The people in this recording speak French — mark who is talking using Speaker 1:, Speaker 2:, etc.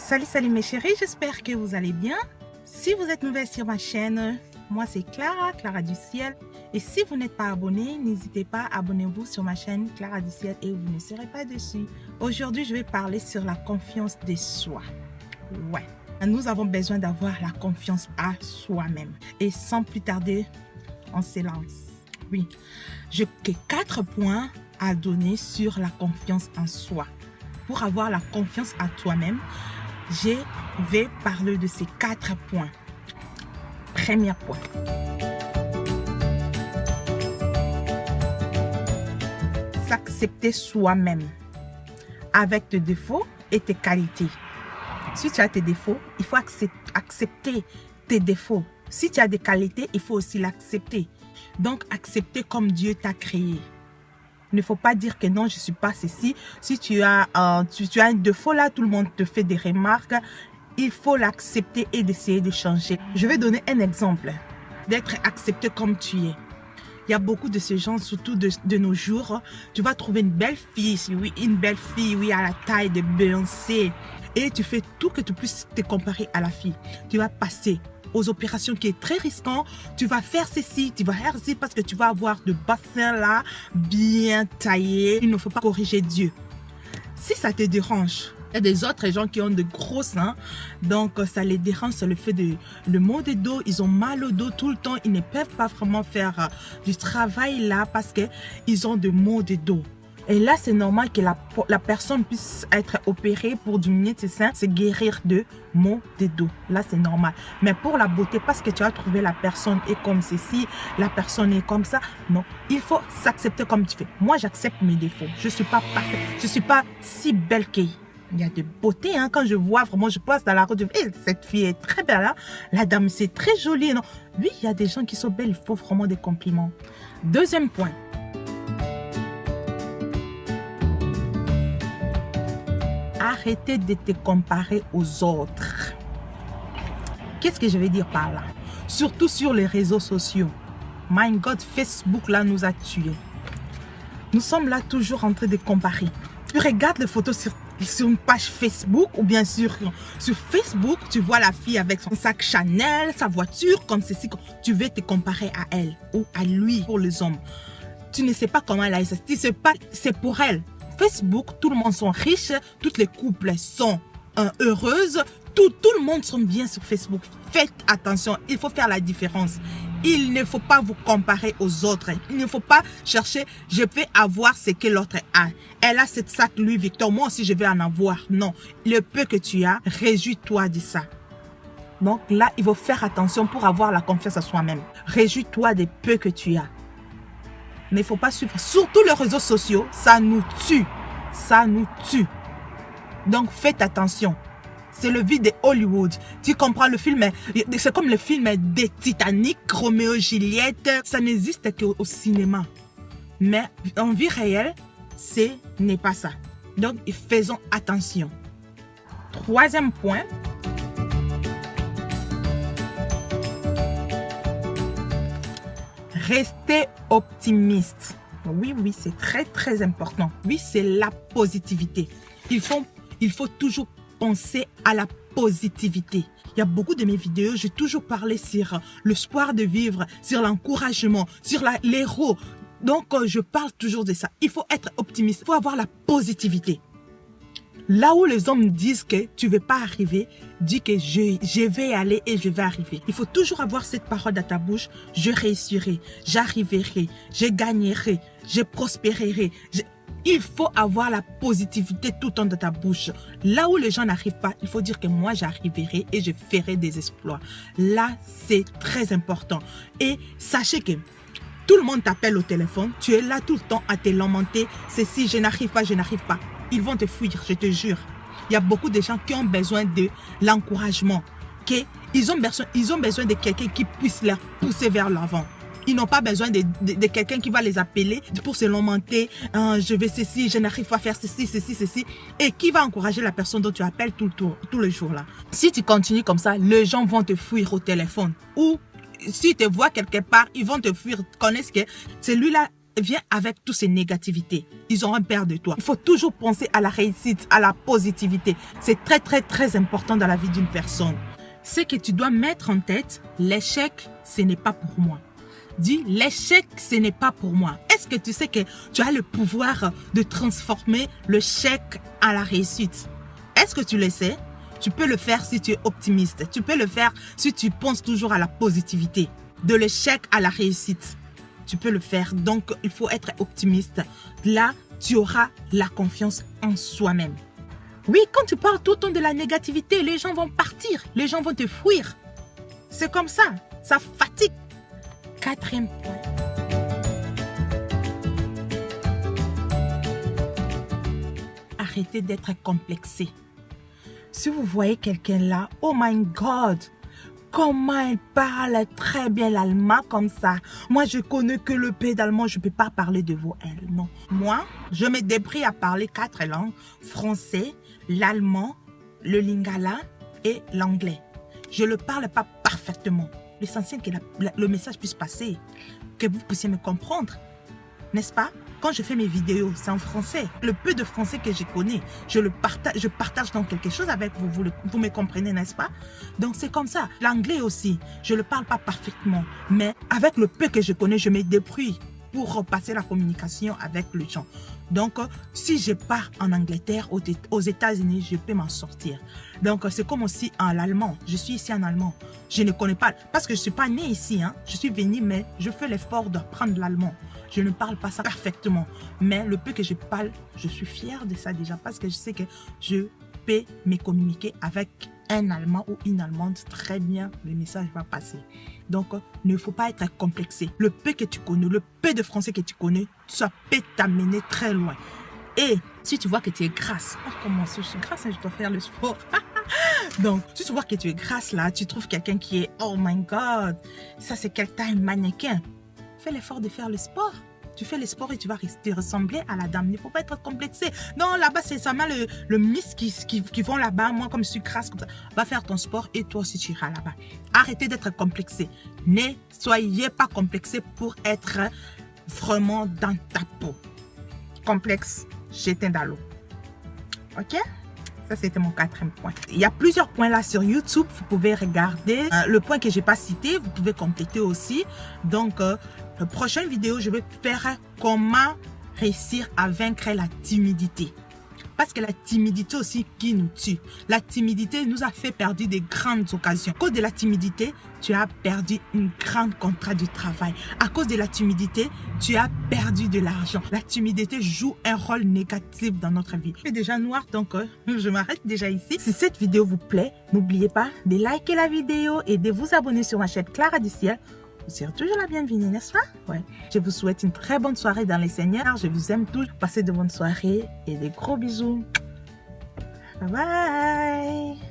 Speaker 1: Salut mes chéris, j'espère que vous allez bien. Si vous êtes nouvelle sur ma chaîne, moi c'est Clara du Ciel. Et si vous n'êtes pas abonné, n'hésitez pas, abonnez-vous sur ma chaîne Clara du Ciel et vous ne serez pas déçus. Aujourd'hui, je vais parler sur la confiance de soi. Ouais, nous avons besoin d'avoir la confiance à soi-même. Et sans plus tarder, on s'élance. Oui, j'ai que 4 points à donner sur la confiance en soi. Pour avoir la confiance à toi-même, je vais parler de ces 4 points. Premier point. S'accepter soi-même avec tes défauts et tes qualités. Si tu as tes défauts, il faut accepter tes défauts. Si tu as des qualités, il faut aussi l'accepter. Donc, accepter comme Dieu t'a créé. Il ne faut pas dire que non, je ne suis pas ceci. Si tu as un défaut là, tout le monde te fait des remarques. Il faut l'accepter et d'essayer de changer. Je vais donner un exemple d'être accepté comme tu es. Il y a beaucoup de ces gens, surtout de nos jours. Tu vas trouver une belle fille, oui, à la taille de Beyoncé. Et tu fais tout que tu puisses te comparer à la fille. Tu vas passer aux opérations qui est très risquant, tu vas faire ceci, tu vas faire ceci parce que tu vas avoir de bassins là, bien taillés. Il ne faut pas corriger Dieu. Si ça te dérange, il y a des autres gens qui ont de gros seins, donc ça les dérange, ça le fait le maux de dos, ils ont mal au dos tout le temps, ils ne peuvent pas vraiment faire du travail là parce qu'ils ont de maux de dos. Et là, c'est normal que la personne puisse être opérée pour diminuer ses seins, se guérir de maux de dos. Là, c'est normal. Mais pour la beauté, parce que tu as trouvé la personne est comme ceci, la personne est comme ça, non. Il faut s'accepter comme tu fais. Moi, j'accepte mes défauts. Je ne suis pas parfaite. Je ne suis pas si belle qu'elle. Il y a de beauté, hein. Quand je vois, vraiment, je passe dans la route, je dis, hey, cette fille est très belle, hein. La dame, c'est très jolie, non. Oui, il y a des gens qui sont belles, il faut vraiment des compliments. Deuxième point. Arrêtez de te comparer aux autres. Qu'est-ce que je vais dire par là? Surtout sur les réseaux sociaux. My God, Facebook là nous a tués. Nous sommes là toujours en train de comparer. Tu regardes les photos sur une page Facebook ou bien sur Facebook, tu vois la fille avec son sac Chanel, sa voiture comme ceci. Tu veux te comparer à elle ou à lui pour les hommes. Tu ne sais pas comment elle a ça. Tu sais pas, c'est pour elle. Facebook, tout le monde sont riches, toutes les couples sont heureuses, tout le monde sont bien sur Facebook. Faites attention, il faut faire la différence. Il ne faut pas vous comparer aux autres. Il ne faut pas chercher, je vais avoir ce que l'autre a. Elle a cette sac Louis Vuitton, moi aussi je vais en avoir. Non, le peu que tu as, réjouis-toi de ça. Donc là, il faut faire attention pour avoir la confiance en soi-même. Réjouis-toi des peu que tu as. Mais il ne faut pas suivre. Surtout les réseaux sociaux, ça nous tue. Ça nous tue. Donc faites attention. C'est le vie de Hollywood. Tu comprends le film? C'est comme le film de Titanic, Roméo et Juliette. Ça n'existe qu'au cinéma. Mais en vie réelle, ce n'est pas ça. Donc faisons attention. Troisième point. Restez optimiste. Oui, c'est très important. Oui, c'est la positivité. Il faut toujours penser à la positivité. Il y a beaucoup de mes vidéos, j'ai toujours parlé sur l'espoir de vivre, sur l'encouragement, sur l'héros. Donc, je parle toujours de ça. Il faut être optimiste, il faut avoir la positivité. Là où les hommes disent que tu ne veux pas arriver, dis que je vais aller et je vais arriver. Il faut toujours avoir cette parole dans ta bouche. Je réussirai, j'arriverai, je gagnerai, je prospérerai. Il faut avoir la positivité tout le temps dans ta bouche. Là où les gens n'arrivent pas, il faut dire que moi j'arriverai et je ferai des exploits. Là, c'est très important. Et sachez que tout le monde t'appelle au téléphone. Tu es là tout le temps à te lamenter. C'est si je n'arrive pas, je n'arrive pas. Ils vont te fuir, je te jure. Il y a beaucoup de gens qui ont besoin de l'encouragement. Ils ont besoin de quelqu'un qui puisse les pousser vers l'avant. Ils n'ont pas besoin de quelqu'un qui va les appeler pour se lamenter. Je vais ceci, je n'arrive pas à faire ceci. Et qui va encourager la personne dont tu appelles tout le jour là. Si tu continues comme ça, les gens vont te fuir au téléphone. Ou s'ils te voient quelque part, ils vont te fuir. Connaissent que celui-là vient avec toutes ces négativités. Ils auront peur de toi. Il faut toujours penser à la réussite, à la positivité. C'est très, très, très important dans la vie d'une personne. C'est que tu dois mettre en tête, l'échec, ce n'est pas pour moi. Dis, l'échec, ce n'est pas pour moi. Est-ce que tu sais que tu as le pouvoir de transformer l'échec à la réussite? Est-ce que tu le sais? Tu peux le faire si tu es optimiste. Tu peux le faire si tu penses toujours à la positivité. De l'échec à la réussite. Tu peux le faire. Donc, il faut être optimiste. Là, tu auras la confiance en soi-même. Oui, quand tu parles tout le temps de la négativité, les gens vont partir. Les gens vont te fuir. C'est comme ça. Ça fatigue. 4e point. Arrêtez d'être complexé. Si vous voyez quelqu'un là, oh my God, comment elle parle très bien l'allemand comme ça. Moi, je connais que le peu d'allemand, je ne peux pas parler de vous, elle. Non. Moi, je me débrouille à parler 4 langues, français, l'allemand, le lingala et l'anglais. Je ne le parle pas parfaitement. L'essentiel que le message puisse passer, que vous puissiez me comprendre, n'est-ce pas? Quand je fais mes vidéos, c'est en français. Le peu de français que je connais, je partage dans quelque chose avec vous. Vous me comprenez, n'est-ce pas? Donc, c'est comme ça. L'anglais aussi, je ne le parle pas parfaitement. Mais avec le peu que je connais, je me débrouille pour passer la communication avec les gens. Donc, si je pars en Angleterre, aux États-Unis, je peux m'en sortir. Donc, c'est comme aussi en allemand. Je suis ici en allemand. Je ne connais pas, parce que je ne suis pas née ici. Hein. Je suis venue, mais je fais l'effort d'apprendre l'allemand. Je ne parle pas ça parfaitement. Mais le peu que je parle, je suis fière de ça déjà, parce que je sais que je peux me communiquer avec un Allemand ou une Allemande très bien. Le message va passer. Donc, il ne faut pas être complexé. Le peu que tu connais, le peu de français que tu connais, ça peut t'amener très loin. Et si tu vois que tu es grasse, oh, comment ça, je suis grasse, je dois faire le sport. Donc, si tu vois que tu es grasse là, tu trouves quelqu'un qui est, oh my God, ça c'est quelqu'un, un mannequin. Fais l'effort de faire le sport. Tu fais le sport et tu vas rester ressembler à la dame. Il ne faut pas être complexé. Non, là-bas, c'est seulement le miss qui vont là-bas. Moi, comme je suis grasse, comme ça. Va faire ton sport et toi aussi, tu iras là-bas. Arrêtez d'être complexé. Ne soyez pas complexé pour être vraiment dans ta peau. Complexe, jetez dans l'eau. OK? Ça, c'était mon 4e point. Il y a plusieurs points là sur YouTube. Vous pouvez regarder. Le point que je n'ai pas cité, vous pouvez compléter aussi. Donc, la prochaine vidéo, je vais faire comment réussir à vaincre la timidité. Parce que la timidité aussi qui nous tue. La timidité nous a fait perdre des grandes occasions. À cause de la timidité, tu as perdu une grande contrat du travail. À cause de la timidité, tu as perdu de l'argent. La timidité joue un rôle négatif dans notre vie. C'est déjà noir, donc je m'arrête déjà ici. Si cette vidéo vous plaît, n'oubliez pas de liker la vidéo et de vous abonner sur ma chaîne Clara du Ciel. Vous serez toujours la bienvenue, n'est-ce pas? Ouais. Je vous souhaite une très bonne soirée dans les Seigneurs. Je vous aime tous. Passez de bonnes soirées et des gros bisous. Bye bye.